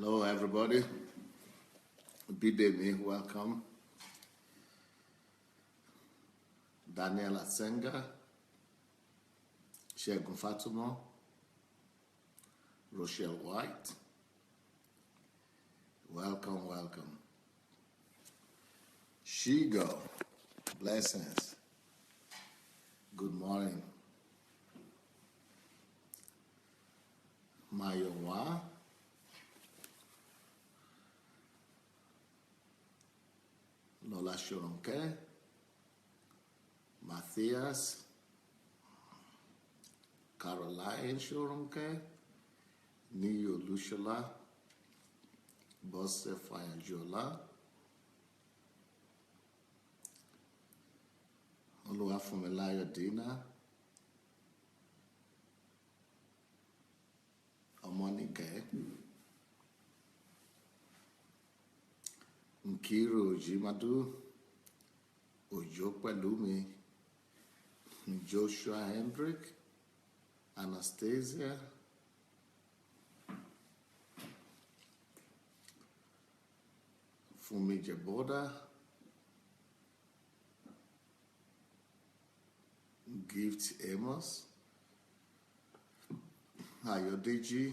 Hello, everybody. Bidemi, welcome. Daniel Asenga, Shegun Fatumo, Rochelle White. Welcome, welcome. Shigo, blessings. Good morning. Mayowa. Lola Shoronke. Matthias. Caroline Shoronke. Niyo Lushala. Bosse Fayajola. Oluwafumelayo Dina. Omonike. Nkiru Jimadu. Ojo Pelumi. Joshua Hendrick. Anastasia. Fumi Jeboda. Gift Amos. Ayodeji.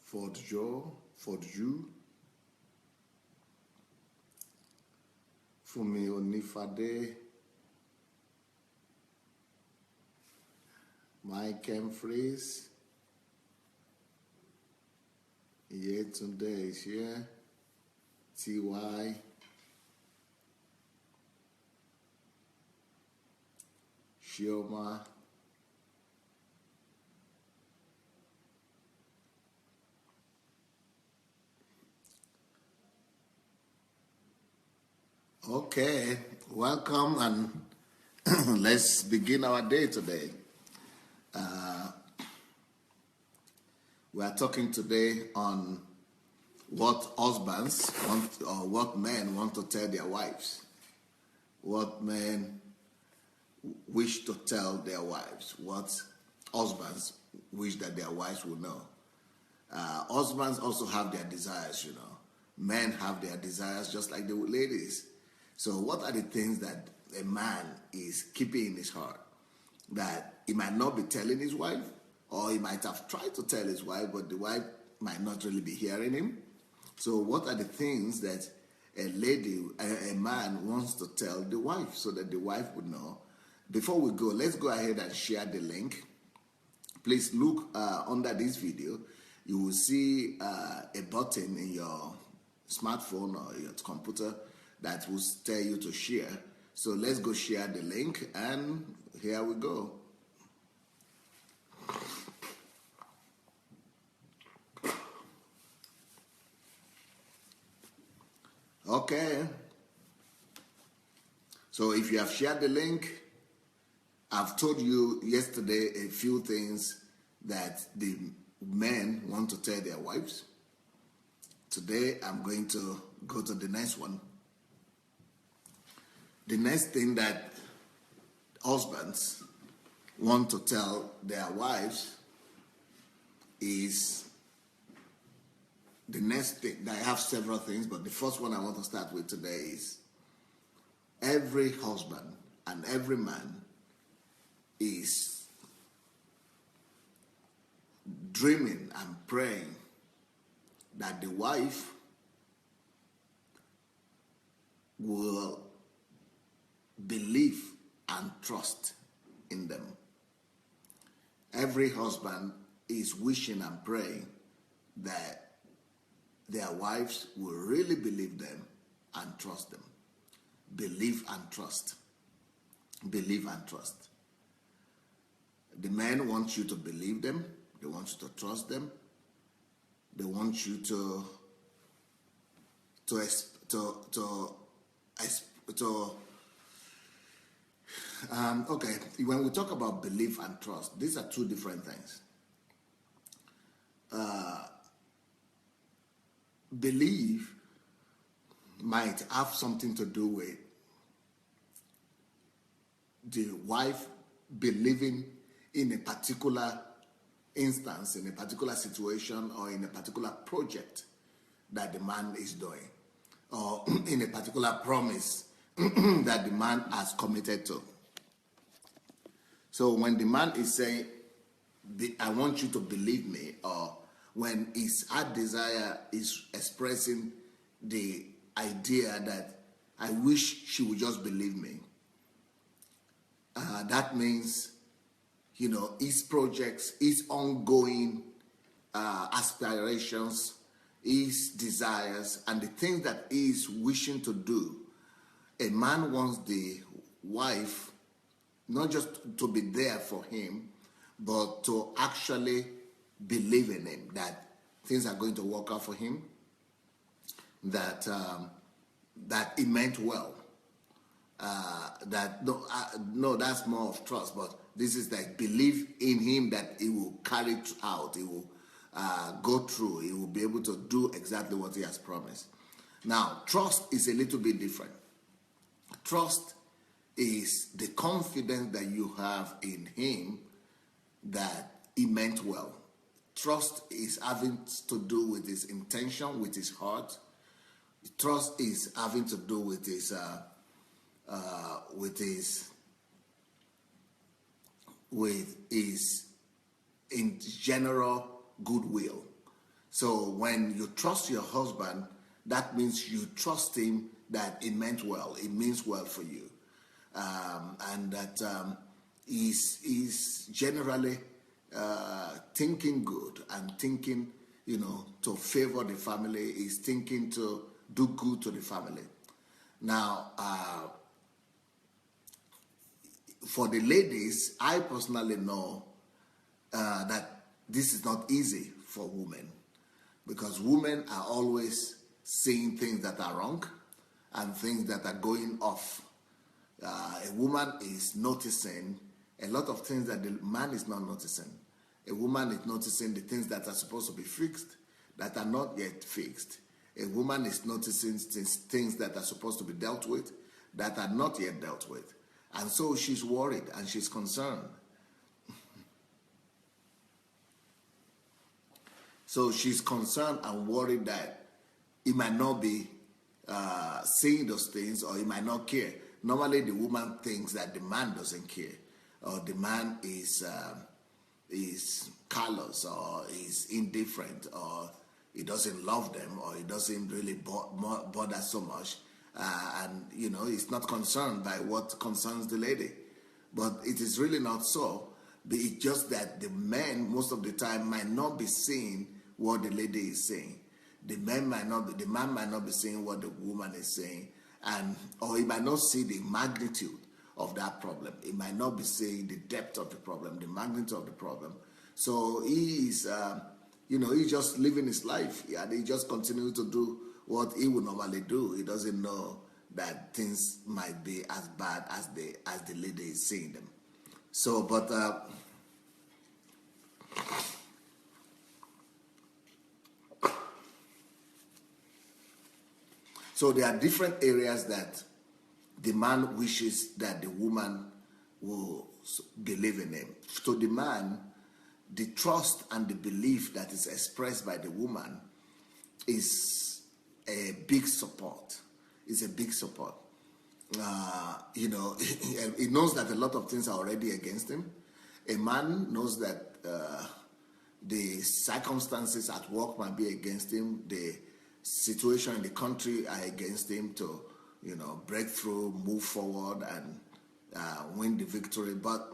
Ford Ju. Fumi Onifade. Mike Humphreys. Yetunde is here. TY. Shioma. Okay, welcome and let's begin our day today. We are talking today on what husbands want or what men want to tell their wives. What men wish to tell their wives. What husbands wish that their wives would know. Husbands also have their desires, you know. Men have their desires just like the ladies. So what are the things that a man is keeping in his heart that he might not be telling his wife, or he might have tried to tell his wife, but the wife might not really be hearing him? So what are the things that a man wants to tell the wife so that the wife would know? Before we go, let's go ahead and share the link. Please look under this video. You will see a button in your smartphone or your computer that will tell you to share. So let's go share the link, and here we go. Okay. So if you have shared the link, I've told you yesterday a few things that the men want to tell their wives. Today I'm going to go to the next one. The next thing that husbands want to tell their wives is the next thing. I have several things, but the first one I want to start with today is every husband and every man is dreaming and praying that the wife will believe and trust in them. Every husband is wishing and praying that their wives will really believe them and trust them. Believe and trust. Believe and trust. The men want you to believe them. They want you to trust them. They want you to okay, when we talk about belief and trust, these are two different things. Belief might have something to do with the wife believing in a particular instance, in a particular situation, or in a particular project that the man is doing, or in a particular promise that the man has committed to. So when the man is saying, I want you to believe me, or when his heart desire is expressing the idea that I wish she would just believe me, that means, his projects, his ongoing aspirations, his desires, and the things that he is wishing to do. A man wants the wife not just to be there for him, but to actually believe in him, that things are going to work out for him, that that he meant well. No, that's more of trust, but this is like believe in him that he will carry it out, he will go through, he will be able to do exactly what he has promised. Now, trust is a little bit different. Trust is the confidence that you have in him that he meant well. Trust is having to do with his intention, with his heart. Trust is having to do with his in general goodwill. So when you trust your husband, that means you trust him that it meant well. It means well for you, and that he's generally thinking good and thinking, to favor the family. Is thinking to do good to the family. Now, for the ladies, I personally know that this is not easy for women, because women are always seeing things that are wrong and things that are going off. A woman is noticing a lot of things that the man is not noticing. A woman is noticing the things that are supposed to be fixed that are not yet fixed. A woman is noticing things that are supposed to be dealt with that are not yet dealt with. And so she's worried and she's concerned. So she's concerned and worried that he might not be seeing those things, or he might not care. Normally the woman thinks that the man doesn't care, or the man is callous, or is indifferent, or he doesn't love them, or he doesn't really bother so much, and he's not concerned by what concerns the lady. But it is really not so. It's just that the man most of the time might not be seeing what the lady is saying. The man might not be seeing what the woman is saying, or he might not see the magnitude of that problem. He might not be seeing the depth of the problem, the magnitude of the problem. So he is, he's just living his life, and he just continues to do what he would normally do. He doesn't know that things might be as bad as the lady is seeing them. So, but so there are different areas that the man wishes that the woman will believe in him. To the man, the trust and the belief that is expressed by the woman is a big support. It's a big support. He knows that a lot of things are already against him. A man knows that the circumstances at work might be against him. The situation in the country are against him to, break through, move forward, and win the victory. But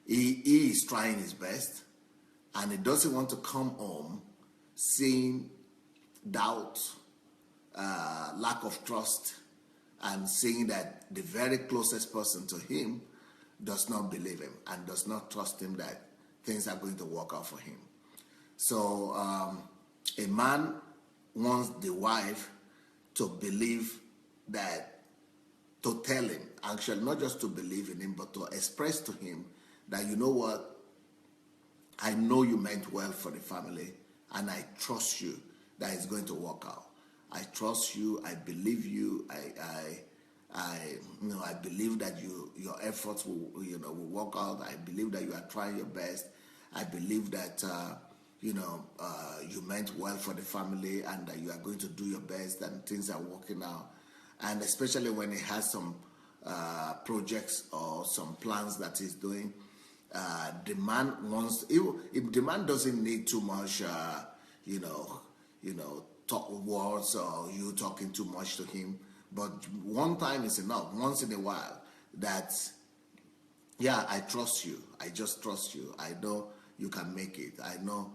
he is trying his best, and he doesn't want to come home seeing doubt, lack of trust, and seeing that the very closest person to him does not believe him and does not trust him that things are going to work out for him. So a man wants the wife to believe that, to tell him, actually not just to believe in him, but to express to him that, you know what, I know you meant well for the family, and I trust you that it's going to work out. I trust you. I believe you. I believe that your efforts will work out. I believe that you are trying your best, I believe that you meant well for the family, and that you are going to do your best, and things are working out. And especially when he has some projects or some plans that he's doing, the man wants. If the man doesn't need too much, talk words or you talking too much to him, but one time is enough. Once in a while, that yeah, I trust you. I just trust you. I know you can make it. I know,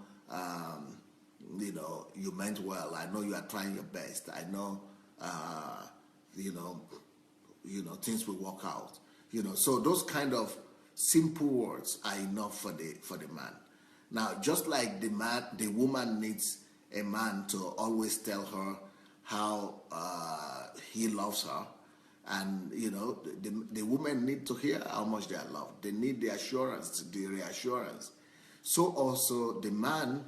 you meant well. I know you are trying your best. I know, things will work out. So those kind of simple words are enough for the man. Now, just like the woman needs a man to always tell her how he loves her, and the women need to hear how much they are loved. They need the assurance, the reassurance. So also the man,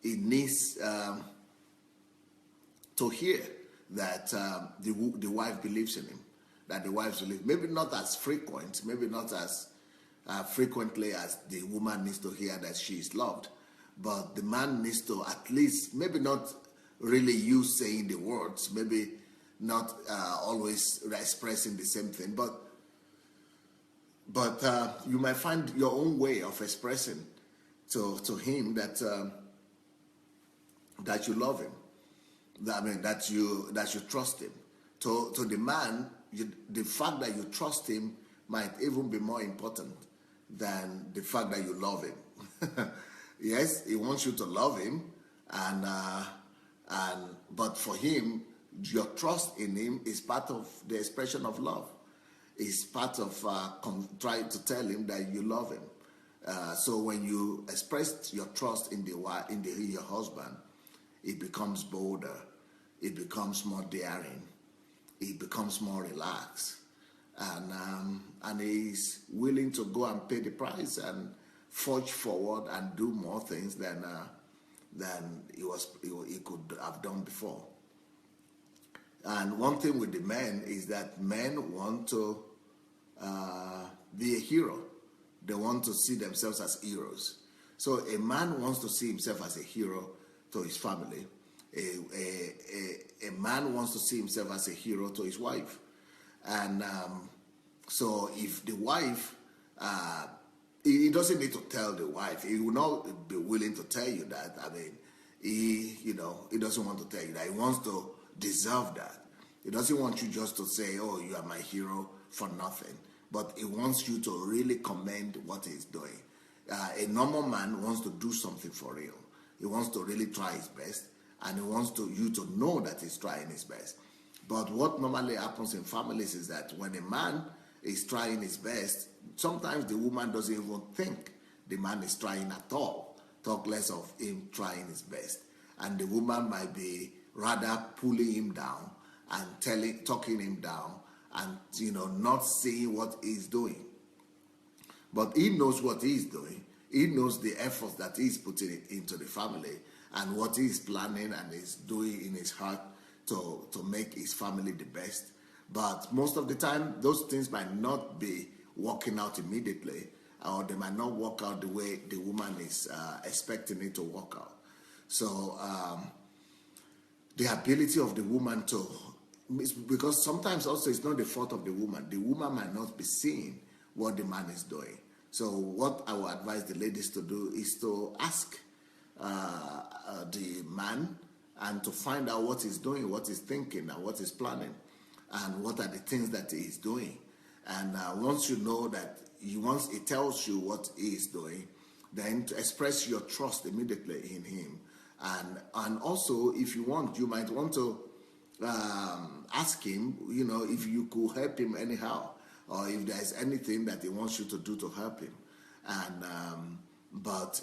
he needs to hear that the wife believes in him, that the wife believes. Maybe not as frequent, maybe not as frequently as the woman needs to hear that she is loved, but the man needs to at least, maybe not really you saying the words, maybe not always expressing the same thing, but you might find your own way of expressing to him that you love him. That you trust him. To the man, the fact that you trust him might even be more important than the fact that you love him. Yes, he wants you to love him, but for him, your trust in him is part of the expression of love. It's part of trying to tell him that you love him. So when you express your trust in your husband, it becomes bolder, it becomes more daring, it becomes more relaxed, and he's willing to go and pay the price and forge forward and do more things than he could have done before. And one thing with the men is that men want to be a hero. They want to see themselves as heroes. So a man wants to see himself as a hero to his family. A man wants to see himself as a hero to his wife. And so if the wife, he doesn't need to tell the wife. He will not be willing to tell you that. He doesn't want to tell you that. He wants to deserve that. He doesn't want you just to say, oh, you are my hero for nothing. But he wants you to really commend what he's doing. A normal man wants to do something for real. He wants to really try his best, and he wants you to know that he's trying his best. But what normally happens in families is that when a man is trying his best, sometimes the woman doesn't even think the man is trying at all, talk less of him trying his best. And the woman might be rather pulling him down and talking him down, and not seeing what he's doing. But he knows what he's doing. He knows the efforts that he's putting into the family and what he's planning and is doing in his heart to make his family the best. But most of the time, those things might not be working out immediately, or they might not work out the way the woman is expecting it to work out. So the ability of the woman because sometimes also it's not the fault of the woman. The woman might not be seeing what the man is doing. So what I would advise the ladies to do is to ask the man and to find out what he's doing, what he's thinking, and what he's planning, and what are the things that he's doing. And once you know that once he tells you what he is doing, then to express your trust immediately in him. And also, if you want, you might want to ask him, if you could help him anyhow, or if there's anything that he wants you to do to help him. And but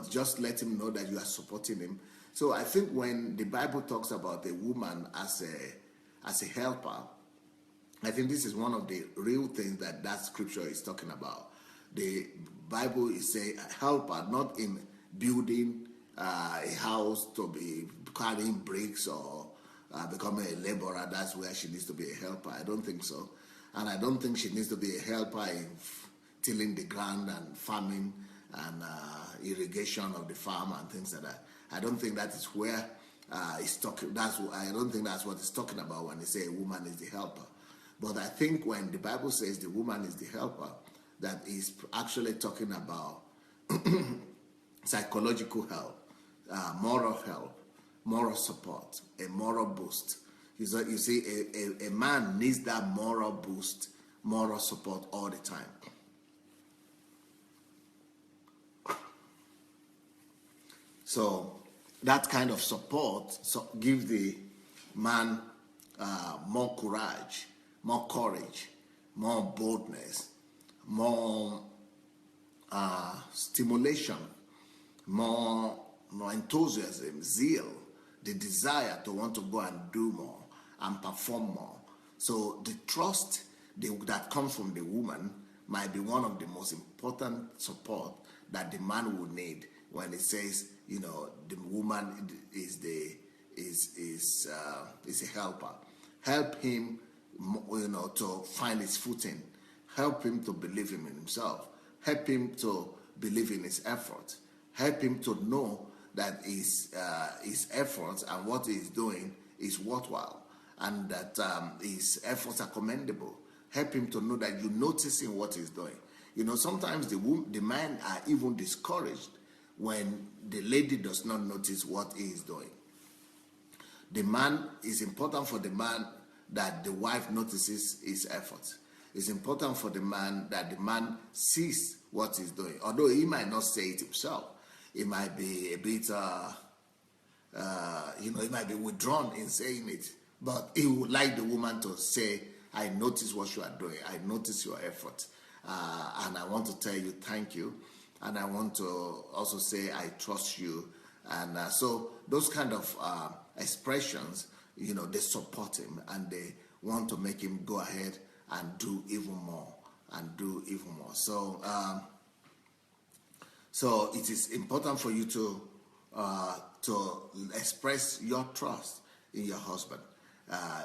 just let him know that you are supporting him. So I think when the Bible talks about a woman as a helper, I think this is one of the real things that scripture is talking about. The Bible is saying helper, not in building a house to be carrying bricks or becoming a laborer. That's where she needs to be a helper. I don't think so. And I don't think she needs to be a helper in tilling the ground and farming and irrigation of the farm and things like that. I don't think that is where it's talking. I don't think that's what it's talking about when they say a woman is the helper. But I think when the Bible says the woman is the helper, that is actually talking about psychological help, moral help, moral support, a moral boost. You see, a man needs that moral boost, moral support all the time. So that kind of support gives the man more courage, more courage, more boldness, more stimulation, more enthusiasm, zeal, the desire to want to go and do more and perform more. So the trust that comes from the woman might be one of the most important support that the man will need when it says, the woman is a helper. Help him, to find his footing. Help him to believe in himself. Help him to believe in his efforts. Help him to know that his efforts and what he's doing is worthwhile, and that his efforts are commendable. Help him to know that you're noticing what he's doing. Sometimes the man are even discouraged when the lady does not notice what he is doing. The man, is important for the man that the wife notices his efforts. It's important for the man that the man sees what he's doing. Although he might not say it himself, he might be a bit, he might be withdrawn in saying it. But he would like the woman to say, I notice what you are doing. I notice your effort. And I want to tell you thank you. And I want to also say I trust you. And so those kind of expressions, they support him and they want to make him go ahead and do even more and do even more. So, so it is important for you to express your trust in your husband.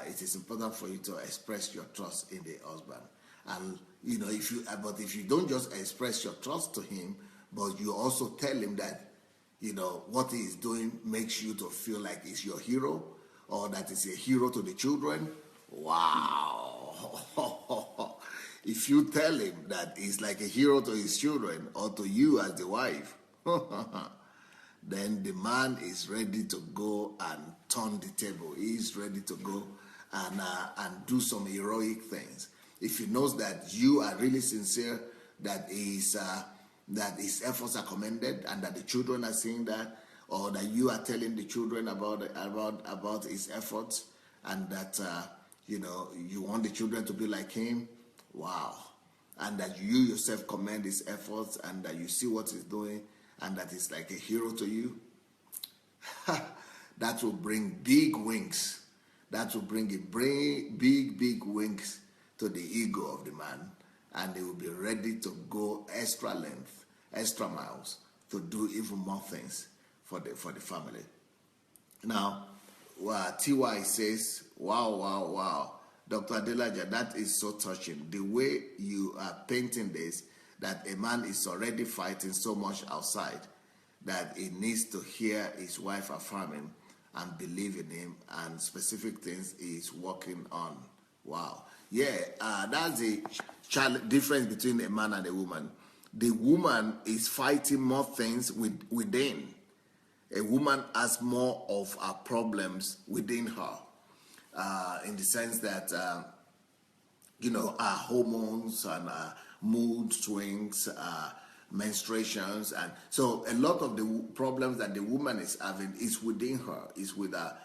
It is important for you to express your trust in the husband. And if you don't just express your trust to him, but you also tell him that what he is doing makes you to feel like he's your hero, or that he's a hero to the children. Wow. If you tell him that he's like a hero to his children or to you as the wife, then the man is ready to go and turn the table. He's ready to go and do some heroic things. If he knows that you are really sincere, that his efforts are commended, and that the children are seeing that, or that you are telling the children about his efforts, and that you want the children to be like him, wow, and that you yourself commend his efforts, and that you see what he's doing, and that he's like a hero to you, that will bring big wings. That will bring big wings to the ego of the man, and he will be ready to go extra length, extra miles to do even more things for the family. Now, TY says, wow, Dr. Adelaja, that is so touching. The way you are painting this, that a man is already fighting so much outside that he needs to hear his wife affirm him and believe in him and specific things he's working on. Wow. Yeah, that's the difference between a man and a woman. The woman is fighting more things within. A woman has more of her problems within her, in the sense that, her hormones and mood swings, menstruations, and so a lot of the problems that the woman is having is within her, is with her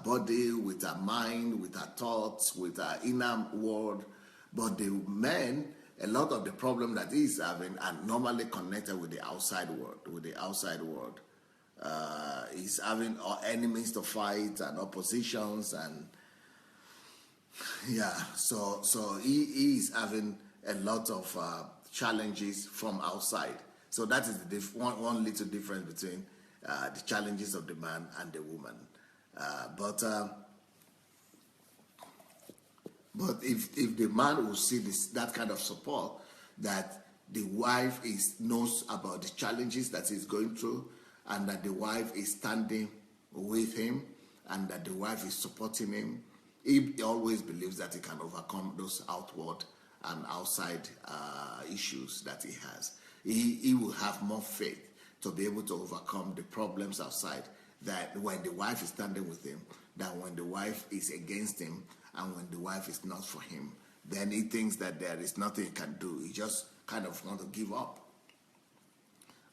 body, with her mind, with her thoughts, with her inner world. But the man, a lot of the problem that he's having are normally connected with the outside world. He's having enemies to fight and oppositions, and so he is having a lot of challenges from outside. So that is the one little difference between the challenges of the man and the woman. But if the man will see that kind of support, that the wife knows about the challenges that he's going through, and that the wife is standing with him, and that the wife is supporting him. He always believes that he can overcome those outward and outside issues that he has. He will have more faith to be able to overcome the problems outside, that when the wife is standing with him, than when the wife is against him and when the wife is not for him. Then he thinks that there is nothing he can do. He just kind of want to give up.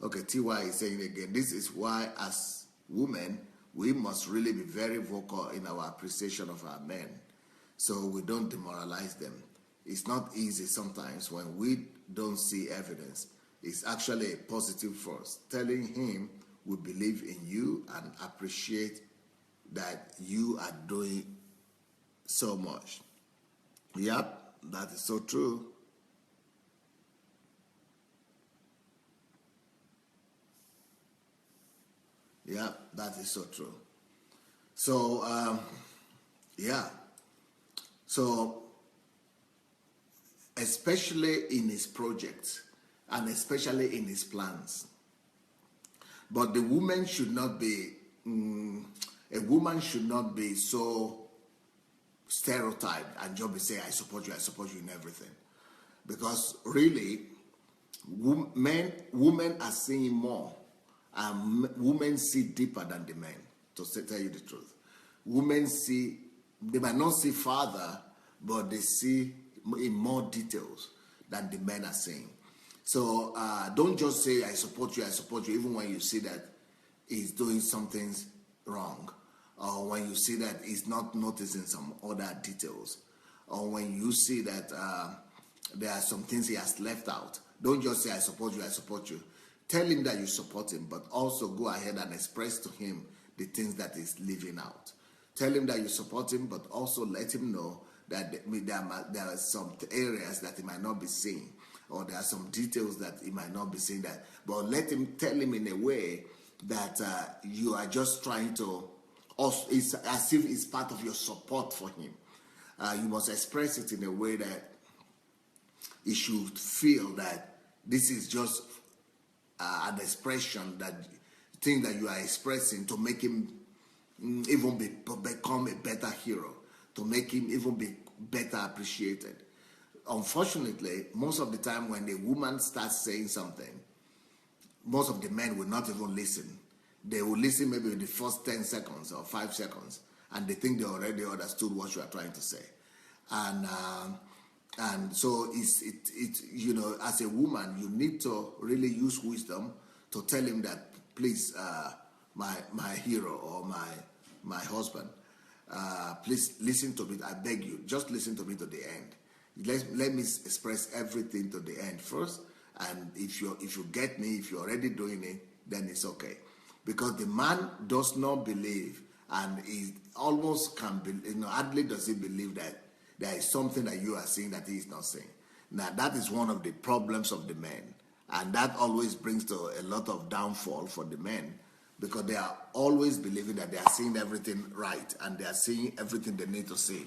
Okay, TY is saying again, this is why as women, we must really be very vocal in our appreciation of our men, so we don't demoralize them. It's not easy sometimes when we don't see evidence. It's actually a positive force, telling him we believe in you and appreciate that you are doing so much. Yep, that is so true. Yeah, that is so true. So, yeah. So, especially in his projects and especially in his plans. But the woman should not be, a woman should not be so stereotyped and just be saying, I support you in everything. Because really, women are seeing more. Women see deeper than the men, to tell you the truth. Women see, they might not see farther, but they see in more details than the men are seeing. So don't just say, I support you, even when you see that he's doing something wrong, or when you see that he's not noticing some other details, or when you see that there are some things he has left out. Don't just say, I support you. Tell him that you support him, but also go ahead and express to him the things that he's leaving out. Tell him that you support him, but also let him know that there are some areas that he might not be seeing, or there are some details that he might not be seeing that. But tell him in a way that you are just trying to, also, it's as if it's part of your support for him. You must express it in a way that he should feel that this is just an expression, that thing that you are expressing to make him even become a better hero, to make him even be better appreciated. Unfortunately, most of the time when a woman starts saying something, most of the men will not even listen. They will listen maybe in the first 10 seconds or 5 seconds, and they think they already understood what you are trying to say. And so it's you know, as a woman, you need to really use wisdom to tell him that, please, my hero or my husband, please listen to me. I beg you, just listen to me to the end. Let me express everything to the end first, and if you get me, if you're already doing it, then it's okay. Because the man does not believe, and he almost can be, hardly does he believe that there is something that you are seeing that he is not seeing. Now, that is one of the problems of the men, and that always brings to a lot of downfall for the men, because they are always believing that they are seeing everything right and they are seeing everything they need to see.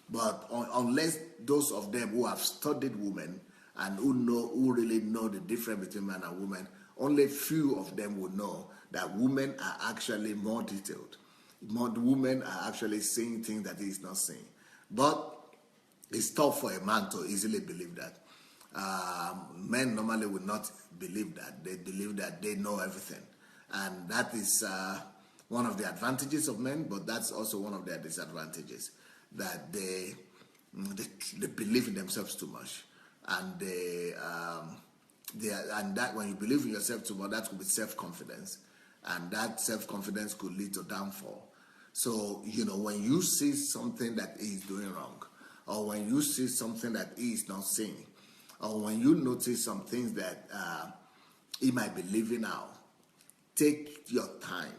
But unless those of them who have studied women and who really know the difference between man and woman, only few of them will know that women are actually more detailed. Women are actually seeing things that he is not seeing. But it's tough for a man to easily believe that. Men normally would not believe that. They believe that they know everything. And that is one of the advantages of men, but that's also one of their disadvantages, that they believe in themselves too much. And and that when you believe in yourself too much, that could be self-confidence. And that self-confidence could lead to downfall. So, when you see something that he is doing wrong, or when you see something that he is not seeing, or when you notice some things that he might be leaving out, take your time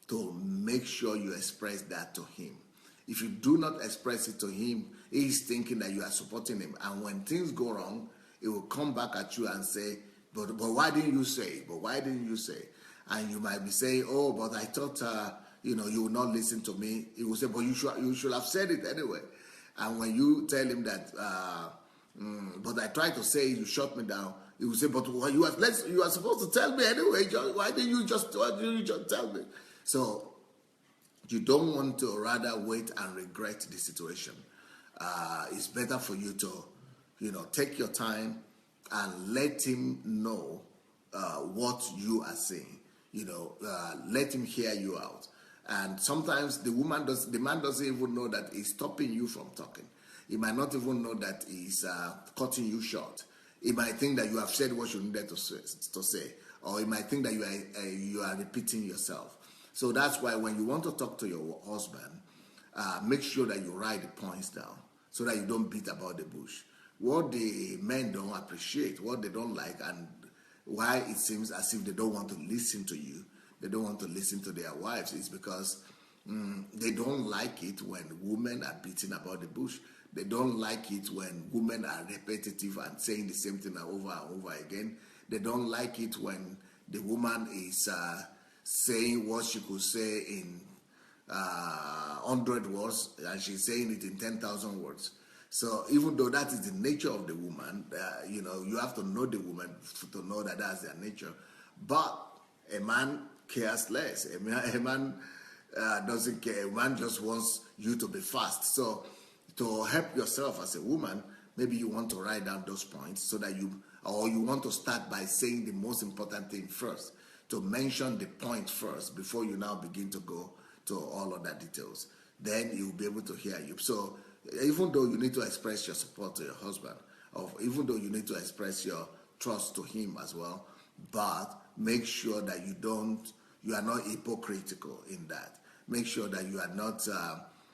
to make sure you express that to him. If you do not express it to him, he is thinking that you are supporting him. And when things go wrong, he will come back at you and say, but why didn't you say? But why didn't you say? And you might be saying, oh, but I thought, you will not listen to me. He will say, but you should have said it anyway. And when you tell him that, but I tried to say, you shut me down, He will say, but you are supposed to tell me anyway. Why didn't you just tell me? So you don't want to rather wait and regret the situation. It's better for you to, take your time and let him know what you are saying. Let him hear you out. And sometimes the man doesn't even know that he's stopping you from talking. He might not even know that he's cutting you short. He might think that you have said what you needed to say, or he might think that you are repeating yourself. So that's why when you want to talk to your husband, make sure that you write the points down so that you don't beat about the bush. What the men don't appreciate, what they don't like, and why it seems as if they don't want to listen to you, they don't want to listen to their wives, is because they don't like it when women are beating about the bush. They don't like it when women are repetitive and saying the same thing over and over again. They don't like it when the woman is saying what she could say in 100 words and she's saying it in 10,000 words. So even though that is the nature of the woman, you have to know the woman to know that that's their nature. But a man cares less. A man doesn't care. A man just wants you to be fast. So to help yourself as a woman, maybe you want to write down those points so that you want to start by saying the most important thing first, to mention the point first before you now begin to go to all other details. Then he will be able to hear you. So even though you need to express your support to your husband, or even though you need to express your trust to him as well, but make sure that you are not hypocritical in that. Make sure that you are not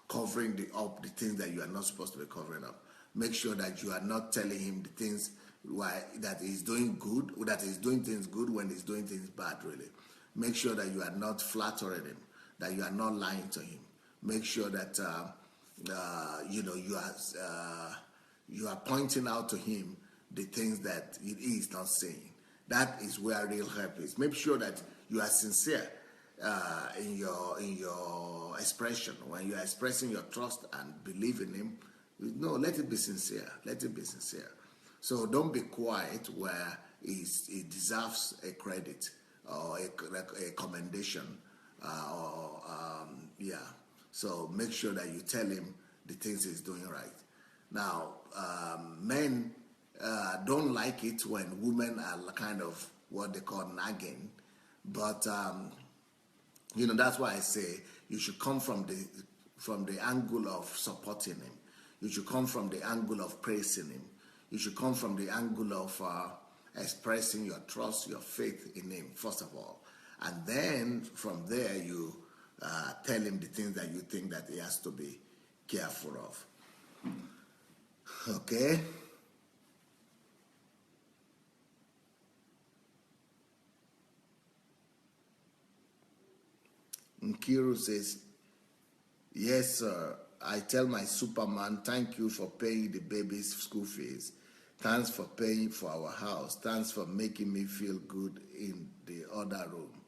covering up the things that you are not supposed to be covering up. Make sure that you are not telling him the things that he's doing good, that he's doing things good when he's doing things bad, really. Make sure that you are not flattering him, that you are not lying to him. Make sure that you are pointing out to him the things that he is not saying. That is where real help is. Make sure that you are sincere in your expression. When you are expressing your trust and believe in him, let it be sincere. Let it be sincere. So don't be quiet where he deserves a credit or a commendation. So make sure that you tell him the things he's doing right. Now, men don't like it when women are kind of what they call nagging, but that's why I say you should come from the angle of supporting him. You should come from the angle of praising him. You should come from the angle of expressing your trust, your faith in him, first of all. And then from there, you tell him the things that you think that he has to be careful of. Okay? Nkiru says, yes, sir. I tell my Superman, thank you for paying the baby's school fees. Thanks for paying for our house. Thanks for making me feel good in the other room.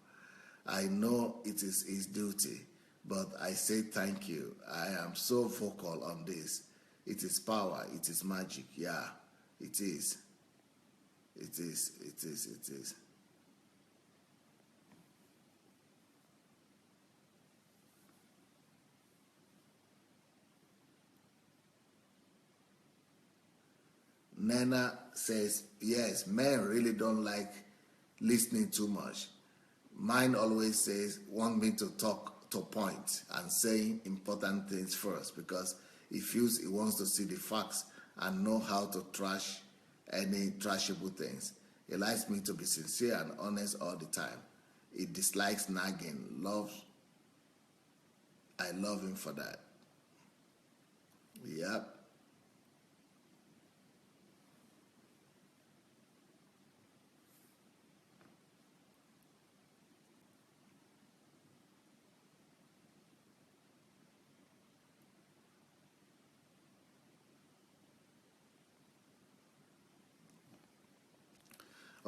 I know it is his duty, but I say thank you. I am so vocal on this. It is power. It is magic. Yeah, it is. It is. It is. It is. Nana says, yes, men really don't like listening too much. Mine always says, want me to talk to point and saying important things first because he feels he wants to see the facts and know how to trash any trashable things. He likes me to be sincere and honest all the time. He dislikes nagging. I love him for that. Yep.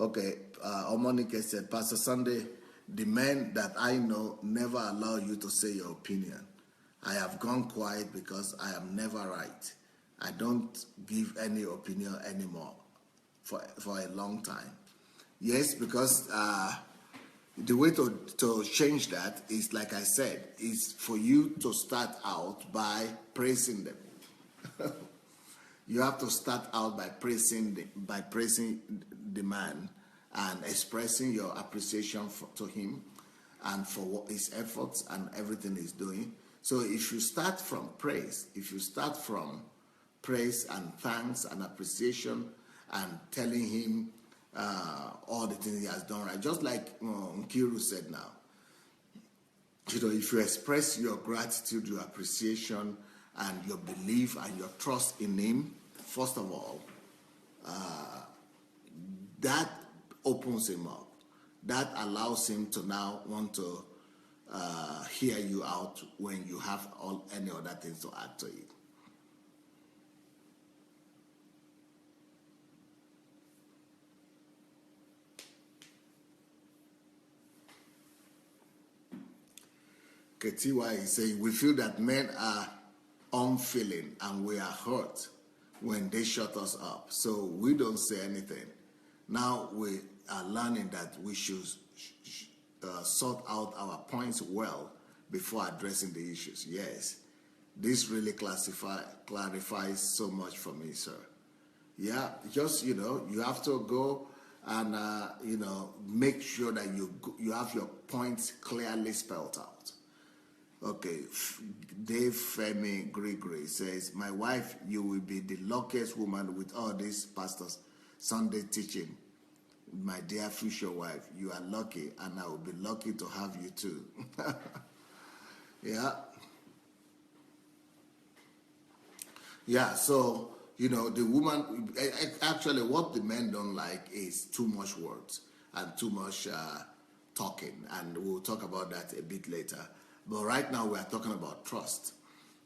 Okay, Omonike said, Pastor Sunday, the men that I know never allow you to say your opinion. I have gone quiet because I am never right. I don't give any opinion anymore. for a long time. Yes, because the way to change that is, like I said, is for you to start out by praising them. You have to start out by praising the man and expressing your appreciation to him and for what his efforts and everything he's doing. So if you start from praise, if you start from praise and thanks and appreciation and telling him all the things he has done right, just like Nkiru said now, if you express your gratitude, your appreciation, and your belief and your trust in him, first of all, that opens him up. That allows him to now want to hear you out when you have any other things to add to it. Ketiwa is saying, we feel that men are unfeeling and we are hurt when they shut us up. So we don't say anything. Now we are learning that we should sort out our points well before addressing the issues. Yes, this really clarifies so much for me, sir. Yeah, just, you have to go and, make sure that you have your points clearly spelled out. Okay, Dave Femi Gregory says, my wife, you will be the luckiest woman with all these pastors Sunday teaching. My dear future wife, you are lucky, and I will be lucky to have you too. Yeah. Yeah, so, the woman, actually what the men don't like is too much words and too much talking, and we'll talk about that a bit later. But right now we are talking about trust.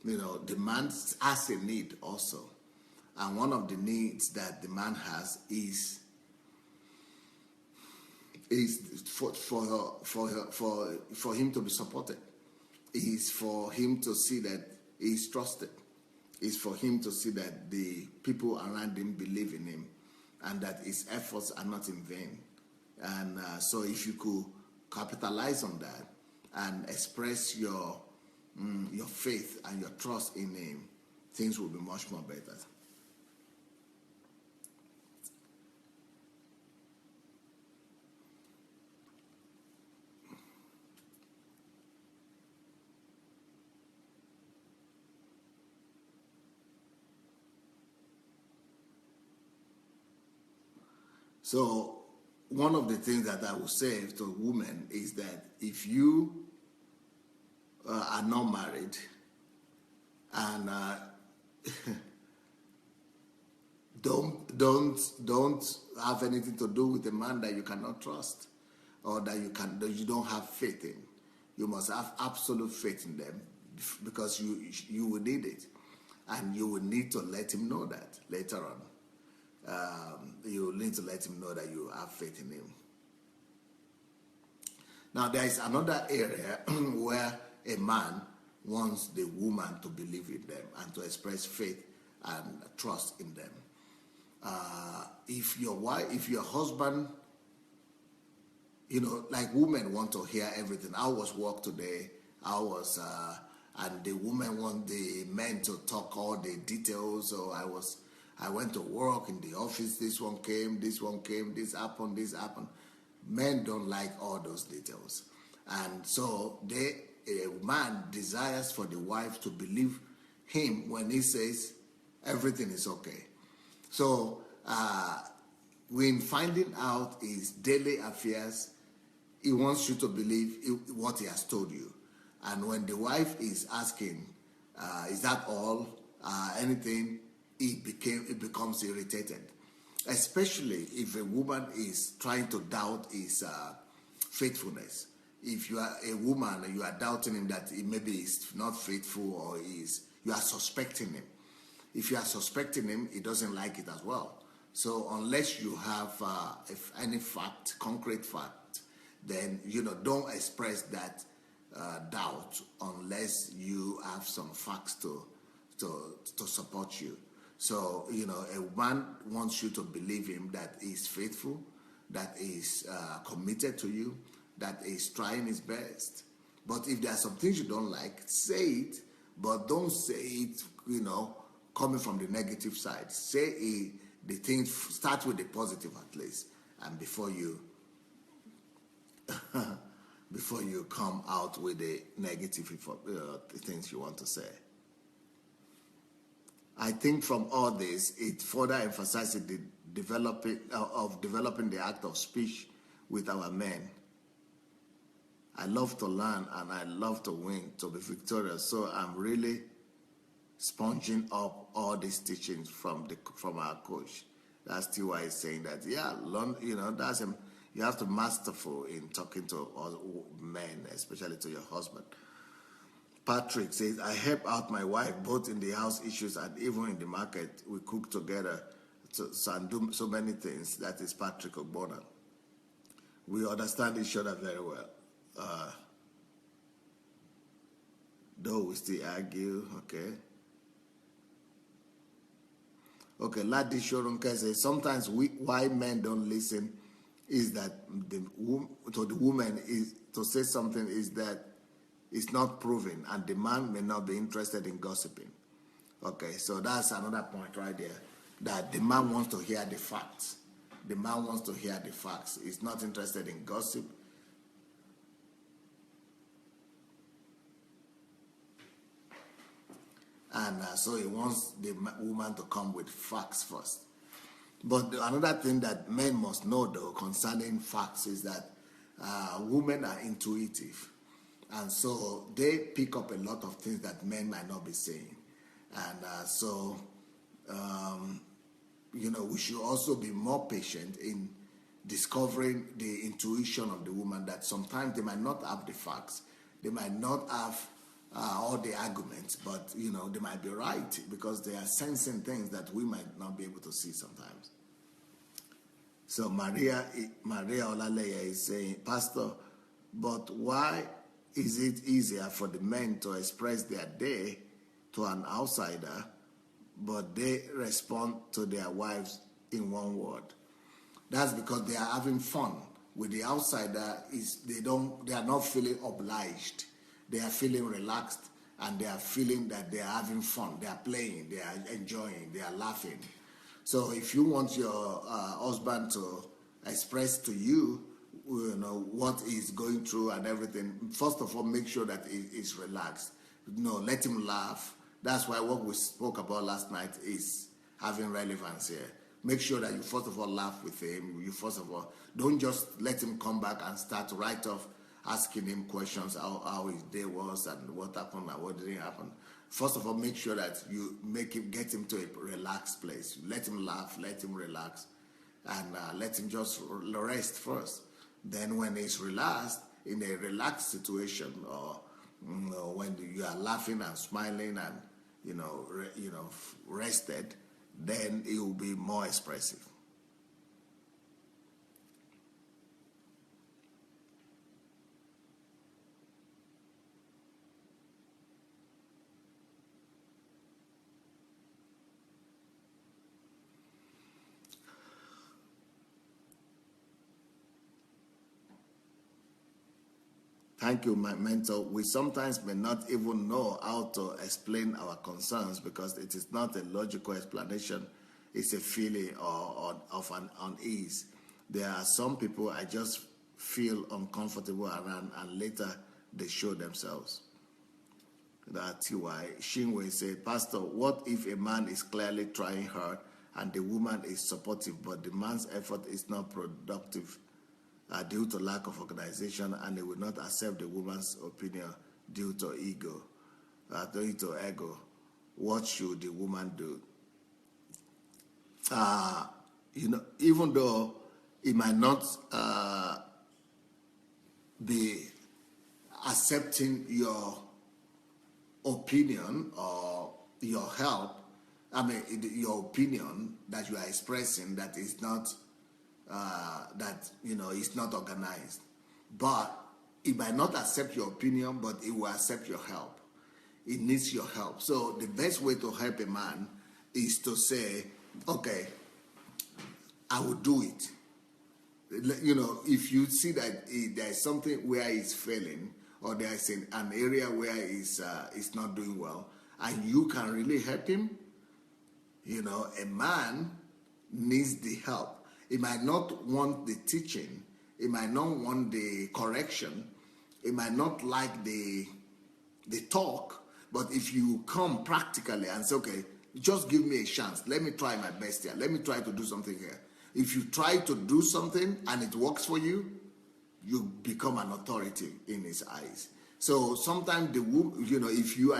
The man has a need also. And one of the needs that the man has is for him to be supported. Is for him to see that he's trusted. Is for him to see that the people around him believe in him and that his efforts are not in vain. And so if you could capitalize on that and express your faith and your trust in him, things will be much more better. So one of the things that I would say to women is that if you are not married and don't have anything to do with a man that you cannot trust or that you don't have faith in, you must have absolute faith in them, because you will need it, and you will need to let him know that later on. You will need to let him know that you have faith in him. Now there is another area where a man wants the woman to believe in them and to express faith and trust in them. If your husband, like women want to hear everything. I was work today. And the women want the men to talk all the details. So I went to work in the office. This one came, this happened. Men don't like all those details. And so a man desires for the wife to believe him when he says everything is okay. So when finding out his daily affairs, he wants you to believe what he has told you. And when the wife is asking, is that all? Anything? It becomes irritated. Especially if a woman is trying to doubt his faithfulness. If you are a woman and you are doubting him that he maybe is not faithful, or you are suspecting him. If you are suspecting him, he doesn't like it as well. So unless you have any fact, concrete fact, then don't express that doubt unless you have some facts to support you. So, a man wants you to believe him that he's faithful, that he's committed to you, that he's trying his best. But if there are some things you don't like, say it, but don't say it, coming from the negative side. Say the things, start with the positive at least, and before you come out with the negative things you want to say. I think from all this, it further emphasizes the developing the act of speech with our men. I love to learn and I love to win, to be victorious. So I'm really sponging up all these teachings from our coach. That's still why he's saying that. Yeah, learn. That's him. You have to be masterful in talking to all men, especially to your husband. Patrick says, I help out my wife both in the house issues and even in the market. We cook together and do so many things. That is Patrick Ogbonna. We understand each other very well. Though we still argue, okay. Okay, Ladi Shorunke says, sometimes why men don't listen is that to the woman is to say something is that it's not proven, and the man may not be interested in gossiping. Okay, so that's another point right there, that the man wants to hear the facts. The man wants to hear the facts. He's not interested in gossip. And so he wants the woman to come with facts first. But another thing that men must know, though, concerning facts is that women are intuitive. And so they pick up a lot of things that men might not be saying. And we should also be more patient in discovering the intuition of the woman, that sometimes they might not have the facts. They might not have all the arguments, but, they might be right because they are sensing things that we might not be able to see sometimes. So Maria Olaleya is saying, Pastor, but why is it easier for the men to express their day to an outsider, but they respond to their wives in one word? That's because they are having fun. With the outsider, they are not feeling obliged. They are feeling relaxed, and they are feeling that they are having fun. They are playing, they are enjoying, they are laughing. So if you want your husband to express to you, what he's going through and everything, first of all, make sure that he is relaxed. Let him laugh. That's why what we spoke about last night is having relevance here. Make sure that you first of all laugh with him. You first of all, don't just let him come back and start right off asking him questions, how his day was and what happened and what didn't happen. First of all, make sure that you get him to a relaxed place. Let him laugh, let him relax, and let him just rest first. Then when he's relaxed, in a relaxed situation, or when you are laughing and smiling and rested, then it will be more expressive. Thank you, my mentor. We sometimes may not even know how to explain our concerns because it is not a logical explanation. It's a feeling of an unease. There are some people I just feel uncomfortable around, and later they show themselves. That's why Shinwei said, Pastor, what if a man is clearly trying hard and the woman is supportive, but the man's effort is not productive due to lack of organization, and they will not accept the woman's opinion due to ego, due to ego? What should the woman do? Even though it might not be accepting your opinion or your help, your opinion that you are expressing that is not it's not organized. But it might not accept your opinion, but it will accept your help. It needs your help. So the best way to help a man is to say, okay, I will do it. You know, if you see that there is something where he's failing, or there is an area where he's not doing well, and you can really help him, you know, a man needs the help. He might not want the teaching, he might not want the correction, he might not like the talk, but if you come practically and say, okay, just give me a chance, let me try my best here, let me try to do something here. If you try to do something and it works for you, you become an authority in his eyes. So sometimes you know, if you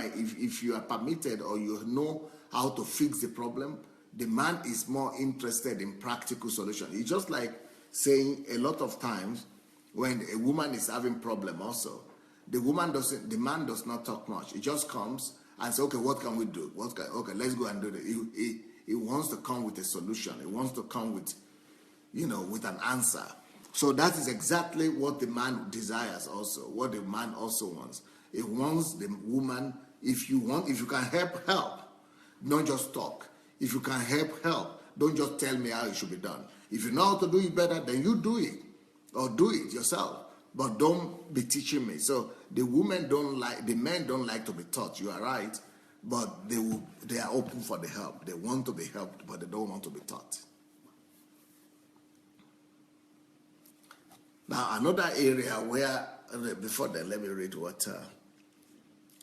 are permitted, or you know how to fix the problem, the man is more interested in practical solution. It's just like saying, a lot of times when a woman is having problem also, the man does not talk much. He just comes and says, okay, what can we do? Okay, let's go and do it. He wants to come with a solution. He wants to come with, you know, with an answer. So that is exactly what the man desires also, what the man also wants. He wants the woman, if you can help. Don't just talk. If you can help. Don't just tell me how it should be done. If you know how to do it better, then you do it. Or do it yourself. But don't be teaching me. So the men don't like to be taught. You are right. But they are open for the help. They want to be helped, but they don't want to be taught. Now, another area where, before that, let me read what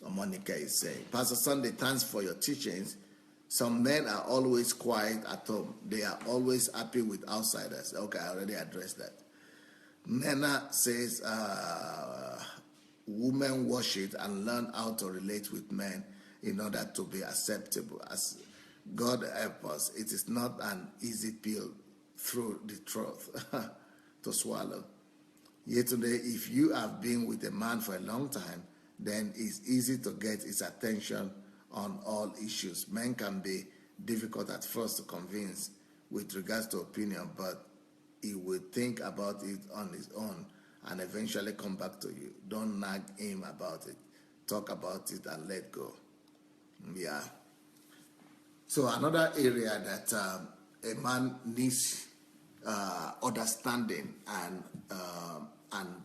Monica is saying. Pastor Sunday, thanks for your teachings. Some men are always quiet at home. They are always happy with outsiders. Okay, I already addressed that. Nena says, women wash it and learn how to relate with men in order to be acceptable. As God help us, it is not an easy pill through the truth to swallow. Yet today, if you have been with a man for a long time, then it's easy to get his attention on all issues. Men can be difficult at first to convince with regards to opinion, but he will think about it on his own and eventually come back to you. Don't nag him about it. Talk about it and let go. Yeah. So another area that a man needs understanding and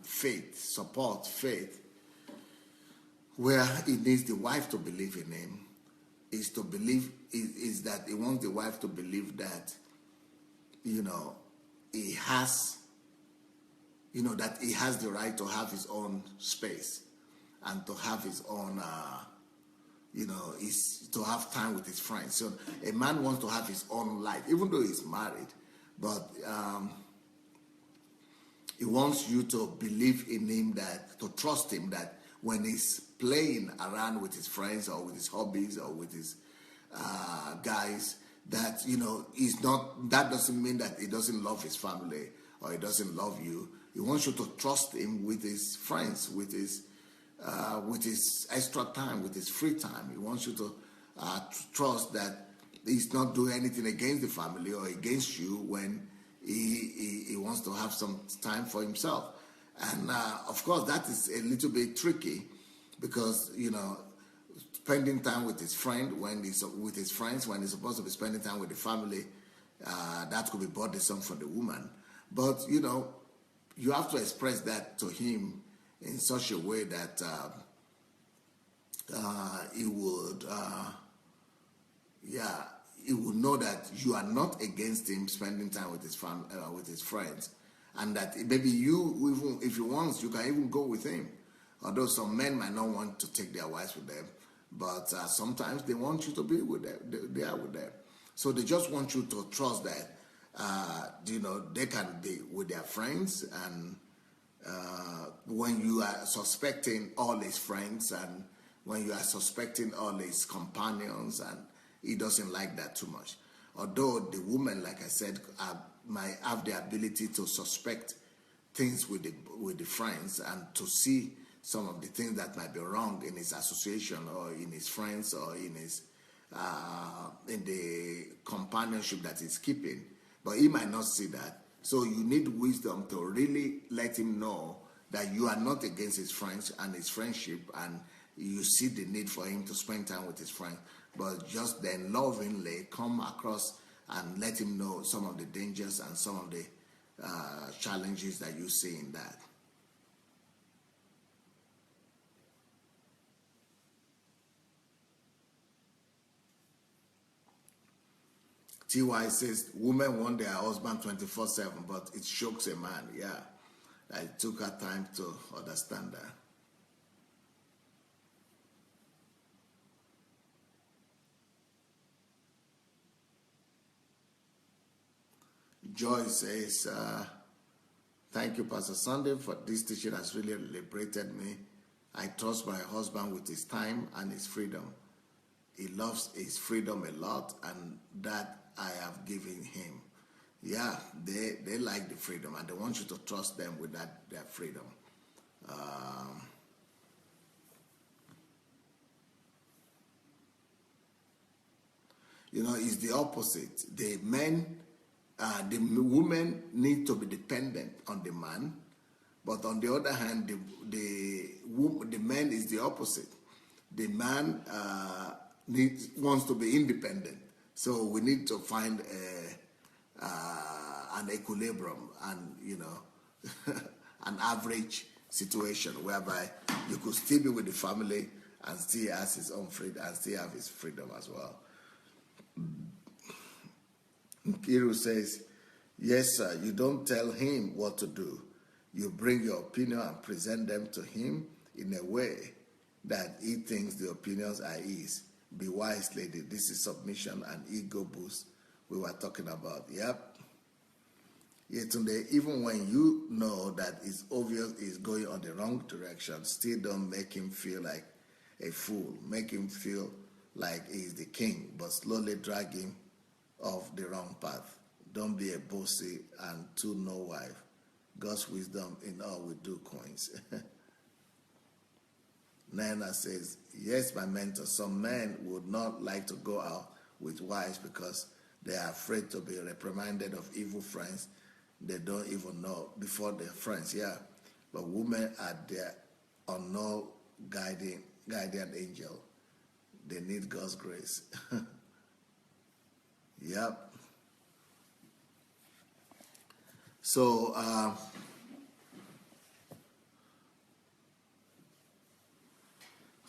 faith, support, faith, where he needs the wife to believe in him, is that he wants the wife to believe that, you know, he has the right to have his own space and to have his own, to have time with his friends. So a man wants to have his own life, even though he's married, but he wants you to believe in him, to trust him, that when he's playing around with his friends or with his hobbies or with his guys, that, you know, that doesn't mean that he doesn't love his family or he doesn't love you. He wants you to trust him with his friends, with his extra time, with his free time. He wants you to trust that he's not doing anything against the family or against you when he wants to have some time for himself. And of course, that is a little bit tricky because, you know, spending time with his friends when he's supposed to be spending time with the family, that could be bothersome for the woman. But, you know, you have to express that to him in such a way that he would know that you are not against him spending time with his with his friends, and that maybe you, even if you want, you can even go with him. Although some men might not want to take their wives with them, but sometimes they want you to be with them. They are with them, so they just want you to trust that you know, they can be with their friends, and when you are suspecting all his friends and when you are suspecting all his companions, and he doesn't like that too much. Although the woman, like I said, might have the ability to suspect things with the friends and to see some of the things that might be wrong in his association or in his friends or in his in the companionship that he's keeping, but he might not see that. So you need wisdom to really let him know that you are not against his friends and his friendship, and you see the need for him to spend time with his friends, but just then lovingly come across and let him know some of the dangers and some of the challenges that you see in that. TY says, women want their husband 24/7, but it shocks a man. Yeah, it took her time to understand that. Joy says, thank you, Pastor Sunday, for this teaching has really liberated me. I trust my husband with his time and his freedom. He loves his freedom a lot, and that I have given him. Yeah, they like the freedom, and they want you to trust them with their freedom. It's the opposite. The women need to be dependent on the man, but on the other hand, the man is the opposite. The man wants to be independent, so we need to find an equilibrium and an average situation whereby you could still be with the family and still have his own freedom and still have his freedom as well. Kiru says, yes, sir, you don't tell him what to do. You bring your opinion and present them to him in a way that he thinks the opinions are his. Be wise, lady. This is submission and ego boost we were talking about. Yep. Yetunde, even when you know that it's obvious he's going on the wrong direction, still don't make him feel like a fool. Make him feel like he's the king, but slowly drag him off the wrong path. Don't be a bossy and too no wife. God's wisdom in all we do, coins. Nana says, yes, my mentor, some men would not like to go out with wives because they are afraid to be reprimanded of evil friends they don't even know before they're friends. Yeah, but women are their unknown guardian angel. They need God's grace. Yep. So,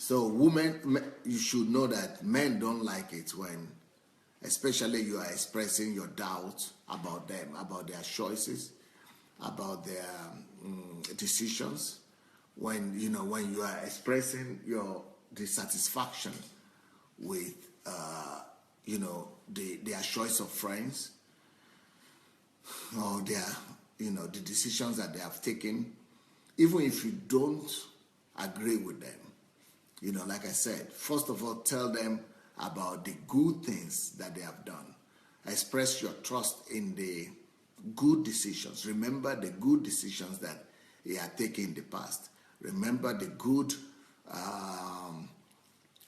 women, you should know that men don't like it when, especially you are expressing your doubts about them, about their choices, about their decisions. When you are expressing your dissatisfaction with their choice of friends or their the decisions that they have taken, even if you don't agree with them, like I said, first of all, tell them about the good things that they have done. Express your trust in the good decisions. Remember the good decisions that he had taken in the past. Remember the good,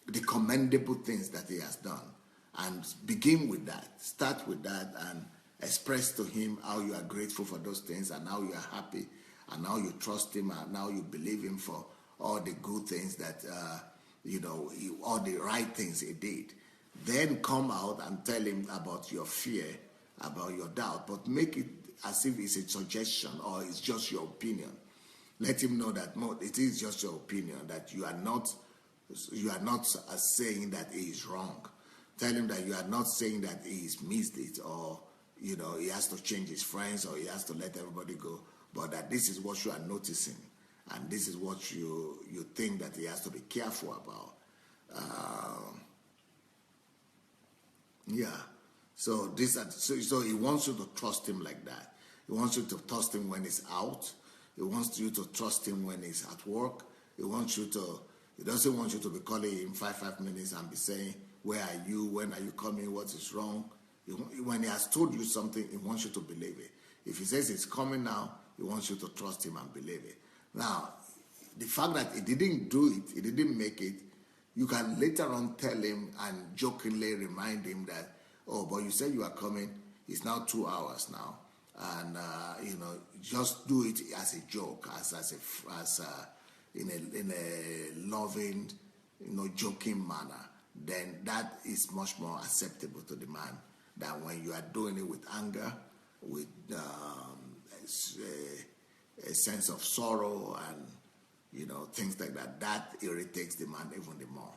the commendable things that he has done. And begin with that. Start with that and express to him how you are grateful for those things and how you are happy and how you trust him and how you believe him for all the good things that, all the right things he did. Then come out and tell him about your fear, about your doubt, but make it as if it's a suggestion or it's just your opinion. Let him know that no, it is just your opinion, that you are not saying that he is wrong. Tell him that you are not saying that he's missed it or he has to change his friends or he has to let everybody go, but that this is what you are noticing and this is what you think that he has to be careful about. So he wants you to trust him like that. He wants you to trust him when he's out. He wants you to trust him when he's at work. He doesn't want you to be calling him 5 minutes and be saying, where are you? When are you coming? What is wrong? When he has told you something, he wants you to believe it. If he says it's coming now, he wants you to trust him and believe it. Now, the fact that he didn't do it, he didn't make it, you can later on tell him and jokingly remind him that, oh, but you said you are coming. It's now 2 hours now. And, just do it as a joke, in a loving joking manner, then that is much more acceptable to the man than when you are doing it with anger, with a sense of sorrow and things like that. That irritates the man even the more.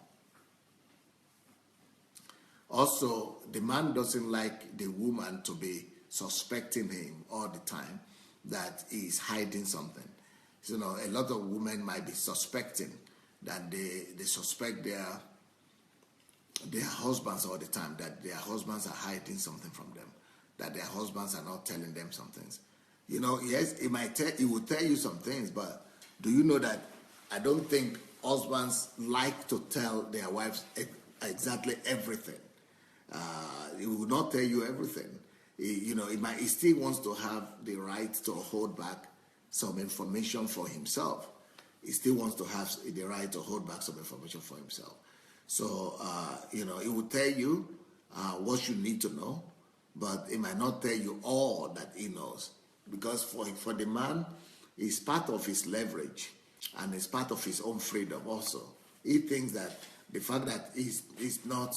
Also, the man doesn't like the woman to be suspecting him all the time that he's hiding something. So, a lot of women might be suspecting that they suspect their husbands all the time, that their husbands are hiding something from them, that their husbands are not telling them some things. Yes, it will tell you some things, but do you know that I don't think husbands like to tell their wives exactly everything. He will not tell you everything. He still wants to have the right to hold back some information for himself. He still wants to have the right to hold back some information for himself. So, it will tell you what you need to know, but it might not tell you all that he knows. Because for the man, it's part of his leverage and it's part of his own freedom also. He thinks that the fact that he's not,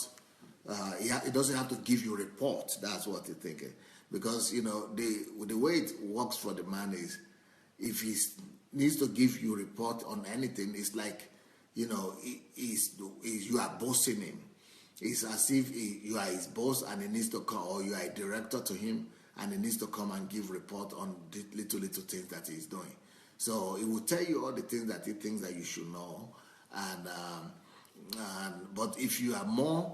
he doesn't have to give you a report. That's what he's thinking. Because, the way it works for the man is, if he needs to give you a report on anything, it's like, you are bossing him. It's as if you are his boss and he needs to come, or you are a director to him and he needs to come and give report on the little things that he's doing. So he will tell you all the things that he thinks that you should know. But if you are more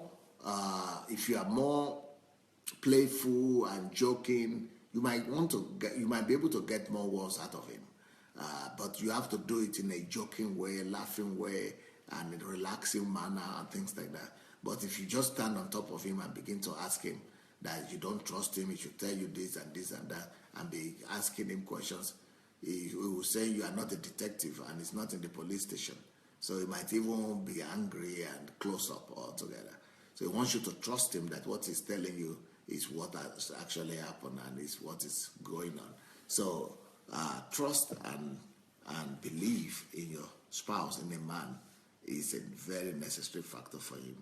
playful and joking, you might be able to get more words out of him. But you have to do it in a joking way, laughing way, and in a relaxing manner and things like that. But if you just stand on top of him and begin to ask him that you don't trust him, he should tell you this and this and that, and be asking him questions, he will say you are not a detective and it's not in the police station. So he might even be angry and close up altogether. So he wants you to trust him that what he's telling you is what has actually happened and is what is going on. So trust and belief in your spouse, in a man, is a very necessary factor for him.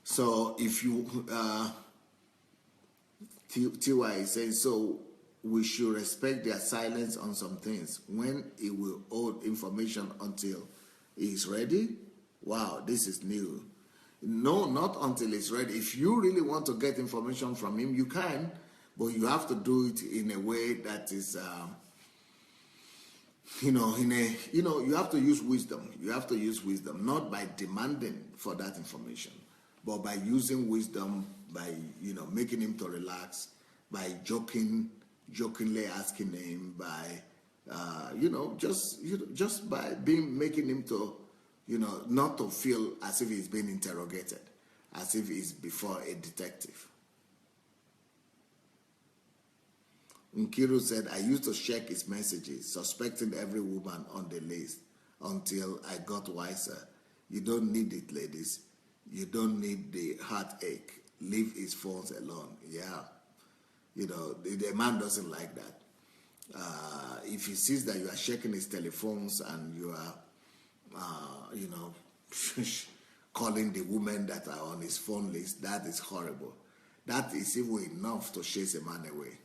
So if you, TY is saying, so we should respect their silence on some things when he will hold information until he is ready. Wow, this is new. No, not until he's ready. If you really want to get information from him, you can, but you have to do it in a way that is, you have to use wisdom. You have to use wisdom, not by demanding for that information, but by using wisdom, by making him to relax, by jokingly asking him, by just by making him to not to feel as if he's being interrogated, as if he's before a detective. Nkiru said, I used to check his messages, suspecting every woman on the list until I got wiser. You don't need it, ladies. You don't need the heartache. Leave his phones alone. Yeah. The man doesn't like that. If he sees that you are checking his telephones and you are, calling the women that are on his phone list, that is horrible. That is even enough to chase a man away.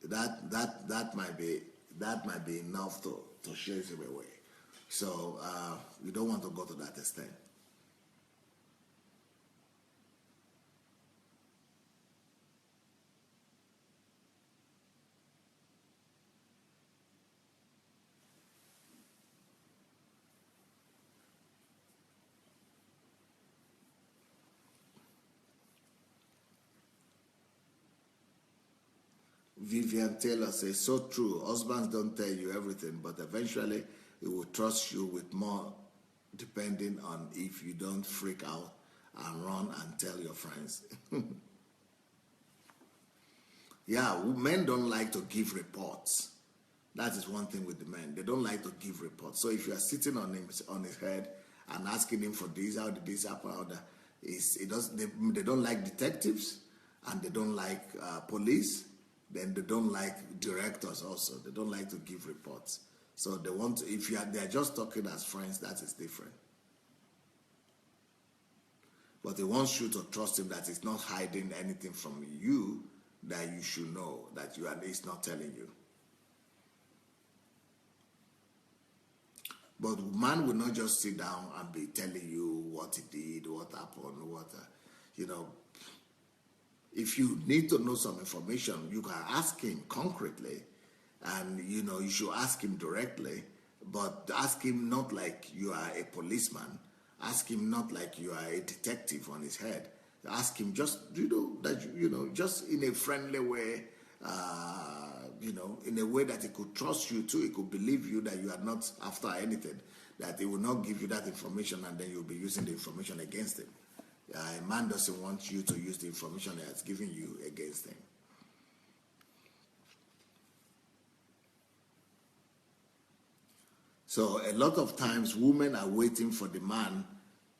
That might be enough to chase him away. So you don't want to go to that extent. Vivian Taylor says, so true. Husbands don't tell you everything, but eventually he will trust you with more, depending on if you don't freak out and run and tell your friends. Yeah, men don't like to give reports. That is one thing with the men. They don't like to give reports. So if you are sitting on his head and asking him for this, how did this happen, how that, they don't like detectives, and they don't like police. Then they don't like directors also. They don't like to give reports. So they want to, if they're just talking as friends, that is different. But he wants you to trust him that he's not hiding anything from you that you should know, that he's not telling you. But man will not just sit down and be telling you what he did, what happened, if you need to know some information, you can ask him concretely, and you should ask him directly, but ask him not like you are a policeman. Ask him not like you are a detective on his head. Ask him just, just in a friendly way, in a way that he could trust you too. He could believe you that you are not after anything, that he will not give you that information and then you'll be using the information against him. A man doesn't want you to use the information he has given you against him. So a lot of times women are waiting for the man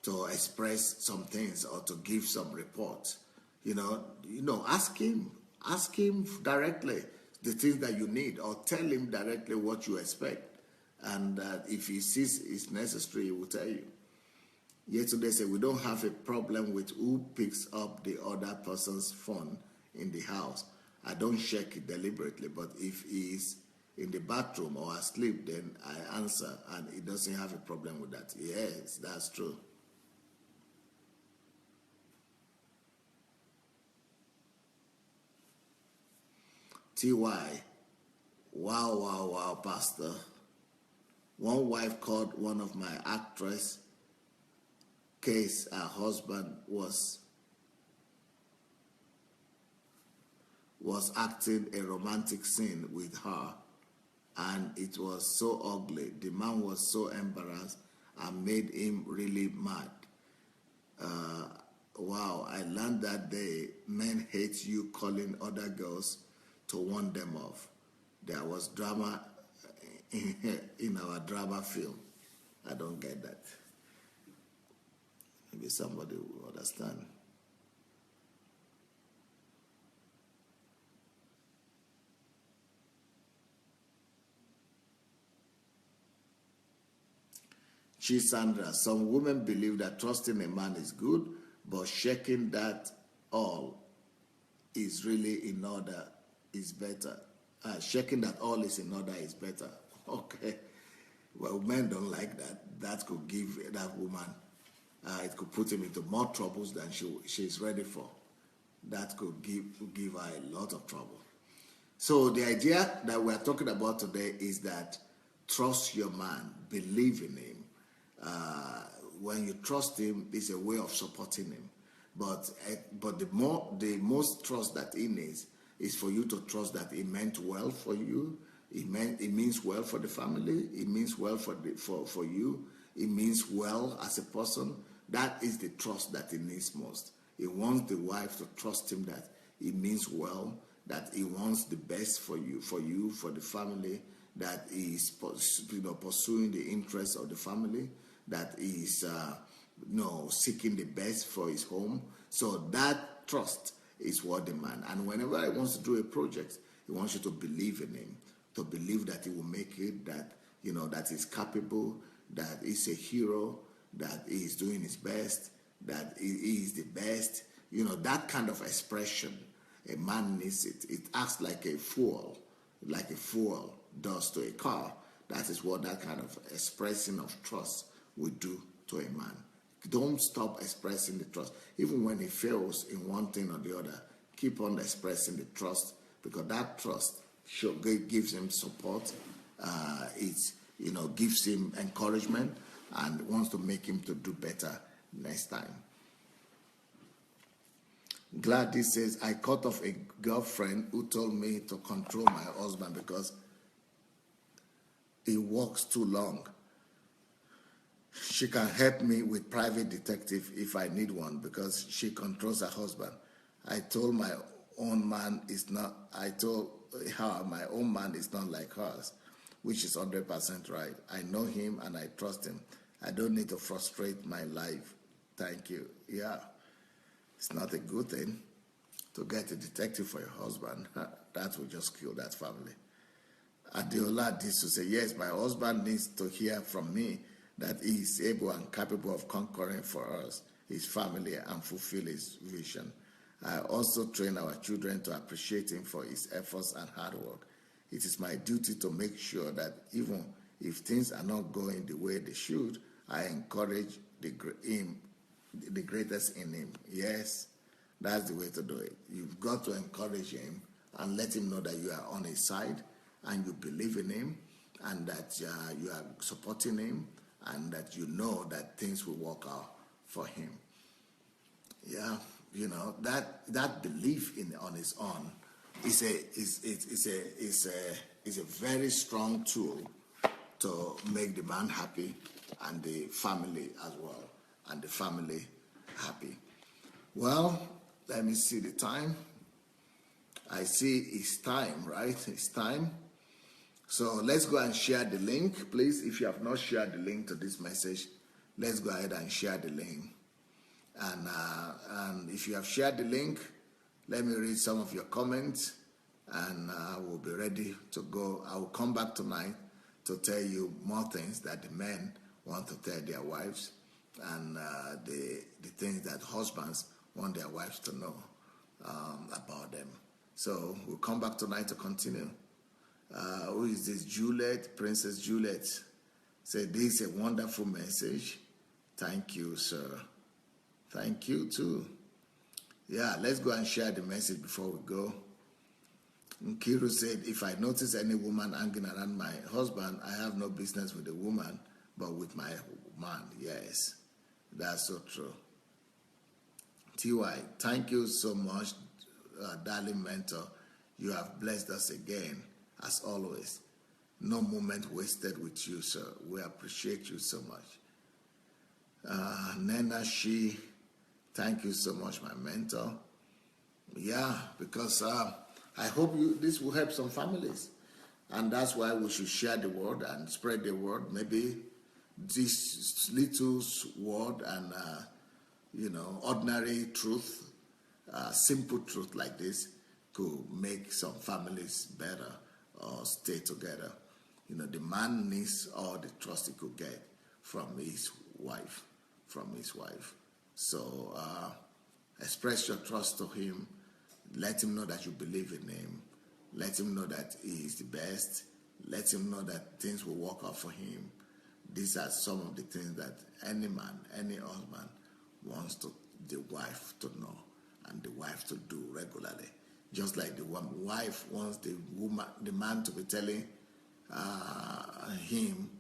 to express some things or to give some reports. Ask him directly the things that you need, or tell him directly what you expect. And if he sees it's necessary, he will tell you. Yesterday said, we don't have a problem with who picks up the other person's phone in the house. I don't check it deliberately, but if he is in the bathroom or asleep, then I answer, and he doesn't have a problem with that. Yes, that's true. TY, wow, Pastor. One wife called one of my actress case her husband was acting a romantic scene with her, and it was so ugly. The man was so embarrassed and made him really mad. Wow, I learned that day men hate you calling other girls to warn them off. There was drama in our drama film. I don't get that. Maybe somebody will understand. Chisandra, some women believe that trusting a man is good, but checking that all is really in order is better. Checking that all is in order is better. Okay. Well, men don't like that. That could give that woman, it could put him into more troubles than she's ready for. That could give her a lot of trouble. So the idea that we're talking about today is that trust your man, believe in him. When you trust him, it's a way of supporting him. But the most trust that he needs is for you to trust that he meant well for you. It means well for the family. It means well for you. It means well as a person. That is the trust that he needs most. He wants the wife to trust him that he means well, that he wants the best for you, for the family, that he is pursuing the interests of the family, that he is seeking the best for his home. So that trust is what the man. And whenever he wants to do a project, he wants you to believe in him, to believe that he will make it, that that he's capable, that he's a hero, that he is doing his best, that he is the best. That kind of expression, a man needs it. It acts like a fuel does to a car. That is what that kind of expressing of trust will do to a man. Don't stop expressing the trust. Even when he fails in one thing or the other, keep on expressing the trust, because that trust gives him support. It gives him encouragement and wants to make him to do better next time. Gladys says, I cut off a girlfriend who told me to control my husband because he works too long. She can help me with private detective if I need one because she controls her husband. I told her my own man is not like hers. which is 100% right. I know him and I trust him. I don't need to frustrate my life. Thank you. Yeah, it's not a good thing to get a detective for your husband. That will just kill that family. Adelaja needs to say, yes, my husband needs to hear from me that he is able and capable of conquering for us, his family, and fulfill his vision. I also train our children to appreciate him for his efforts and hard work. It is my duty to make sure that even if things are not going the way they should, I encourage the greatest in him. Yes, that's the way to do it. You've got to encourage him and let him know that you are on his side and you believe in him and that you are supporting him and that you know that things will work out for him. Yeah, you know, that belief on his own is a very strong tool to make the man happy and the family as well, and the family happy. Well, let me see the time. I see it's time, right? It's time. So let's go and share the link, please. If you have not shared the link to this message, let's go ahead and share the link. And if you have shared the link, let me read some of your comments, and we'll be ready to go. I will come back tonight to tell you more things that the men want to tell their wives, and the things that husbands want their wives to know about them. So we'll come back tonight to continue. Who is this? Juliet, Princess Juliet. Said this is a wonderful message. Thank you, sir. Thank you too. Yeah, let's go and share the message before we go. Nkiru said, if I notice any woman hanging around my husband, I have no business with the woman, but with my man. Yes, that's so true. TY, thank you so much, darling mentor. You have blessed us again, as always. No moment wasted with you, sir. We appreciate you so much. Nena Shi, thank you so much, my mentor. Yeah, because I hope this will help some families. And that's why we should share the word and spread the word. Maybe this little word and, ordinary truth, simple truth like this could make some families better or stay together. You know, the man needs all the trust he could get from his wife. So express your trust to him. Let him know that you believe in him. Let him know that he is the best. Let him know that things will work out for him. These are some of the things that any man, any husband wants the wife to know and the wife to do regularly. Just like the wife wants the man to be telling him,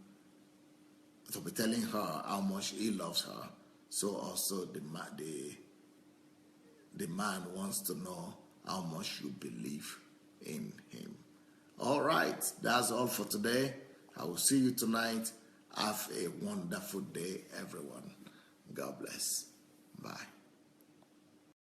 to be telling her how much he loves her. So also the man wants to know how much you believe in him. All right, that's all for today. I will see you tonight. Have a wonderful day, everyone. God bless. Bye.